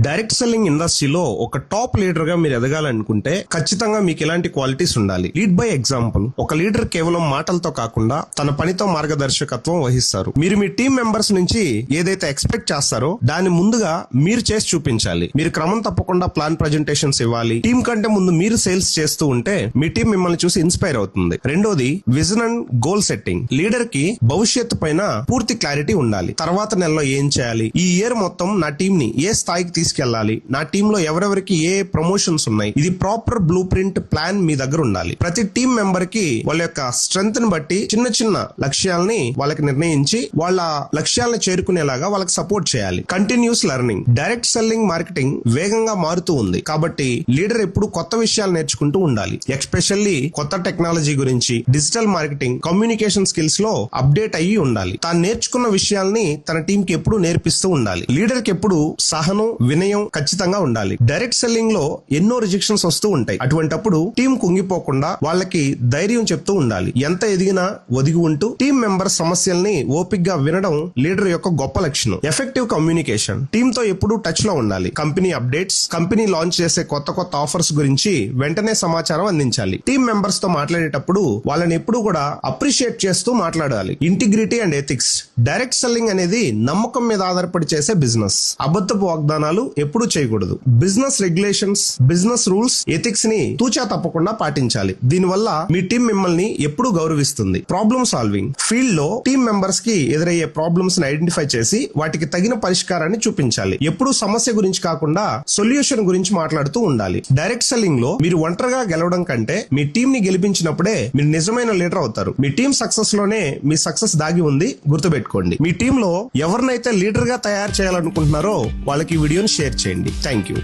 Direct selling ఇండస్ట్రీలో ఒక top leader గా మీరు ఎదగాలనుకుంటే ఖచ్చితంగా మీకు ఇలాంటి క్వాలిటీస్ ఉండాలి. Lead by example. ఒక లీడర్ కేవలం మాటలతో కాకుండా తన పనితో మార్గదర్శకత్వం వహిస్తారు. మీరు మీ టీం మెంబర్స్ నుంచి ఏదైతే ఎక్స్పెక్ట్ చేస్తారో దాన్ని ముందుగా మీరు చేసి చూపించాలి. మీరు క్రమం తప్పకుండా ప్లాన్ ప్రజెంటేషన్స్ ఇవ్వాలి. టీం కంటే ముందు మీరు సేల్స్ చేస్తూ ఉంటే మీ టీం మిమ్మల్ని చూసి ఇన్స్పైర్ అవుతుంది. రెండోది vision and goal setting. Leader కి భవిష్యత్తు పైన పూర్తి క్లారిటీ ఉండాలి. తర్వాత నెలలో ఏం చేయాలి, ఈ ఇయర్ మొత్తం నా టీం ని ఏ స్థాయికి తీసుకెళ్లాలి, నా టీమ్ లో ఎవరెవరికి ఏ ప్రమోషన్స్ ఉన్నాయి, ఇది ప్రాపర్ బ్లూ ప్రింట్ ప్లాన్ మీ దగ్గర ఉండాలి. ప్రతి టీం మెంబర్ కి వాళ్ళ యొక్క స్ట్రెంగ్త్ ని బట్టి చిన్న చిన్న లక్ష్యాలని వాళ్ళకి నిర్ణయించి వాళ్ళ లక్ష్యాలను చేరుకునేలాగా వాళ్ళకి సపోర్ట్ చేయాలి. Continuous learning. Direct selling marketing వేగంగా మారుతూ ఉంది కాబట్టి లీడర్ ఎప్పుడు కొత్త విషయాలు నేర్చుకుంటూ ఉండాలి. ఎస్పెషల్లీ కొత్త టెక్నాలజీ గురించి, డిజిటల్ మార్కెటింగ్, కమ్యూనికేషన్ స్కిల్స్ లో అప్డేట్ అయ్యి ఉండాలి. తాను నేర్చుకున్న విషయాల్ని తన టీం కి ఎప్పుడు నేర్పిస్తూ ఉండాలి. లీడర్ కి ఎప్పుడు సహనం, వినయం ఖచ్చితంగా ఉండాలి. డైరెక్ట్ సెల్లింగ్ లో ఎన్నో రిజెక్షన్స్ వస్తూ ఉంటాయి. అటువంటప్పుడు టీం కుంగిపోకుండా వాళ్ళకి ధైర్యం చెప్తూ ఉండాలి. ఎంత ఎదిగినా ఒదిగి ఉంటూ టీం మెంబర్ సమస్యల్ని ఓపిక్ గా వినడం లీడర్ యొక్క గొప్ప లక్షణం. Effective communication. టీమ్ తో ఎప్పుడు టచ్ లో ఉండాలి. కంపెనీ అప్డేట్స్, కంపెనీ లాంచ్ చేసే కొత్త ఆఫర్స్ గురించి వెంటనే సమాచారం అందించాలి. టీం మెంబర్స్ తో మాట్లాడేటప్పుడు వాళ్ళని ఎప్పుడు కూడా అప్రిషియేట్ చేస్తూ మాట్లాడాలి. Integrity and ethics. Direct selling అనేది నమ్మకం మీద ఆధారపడి చేసే బిజినెస్. అబద్ధపు వాగ్దానాలు ఎప్పుడూ చేయకూడదు. Business regulations, business rules, ethics ని తూచా తప్పకుండా పాటించాలి. దీనివల్ల మీ టీం మిమ్మల్ని ఎప్పుడూ గౌరవిస్తుంది. Problem solving. ఫీల్డ్ లో టీం మెంబర్స్ కి ఎదురయ్యే ప్రాబ్లమ్స్ ని ఐడెంటిఫై చేసి వాటికి తగిన పరిష్కారాన్ని చూపించాలి. ఎప్పుడూ సమస్య గురించి కాకుండా సొల్యూషన్ గురించి మాట్లాడుతూ ఉండాలి. డైరెక్ట్ సెల్లింగ్ లో మీరు ఒంటరిగా గెలవడం కంటే మీ టీం ని గెలిపించినప్పుడే మీరు నిజమైన లీడర్ అవుతారు. మీ టీం సక్సెస్ లోనే మీ సక్సెస్ దాగి ఉంది. గుర్తుపెట్టుకోండి. మీ టీం లో ఎవరినైతే లీడర్ గా తయారు చేయాలనుకుంటున్నారో వాళ్ళకి ఈ వీడియోని షేర్ చేయండి. Thank you.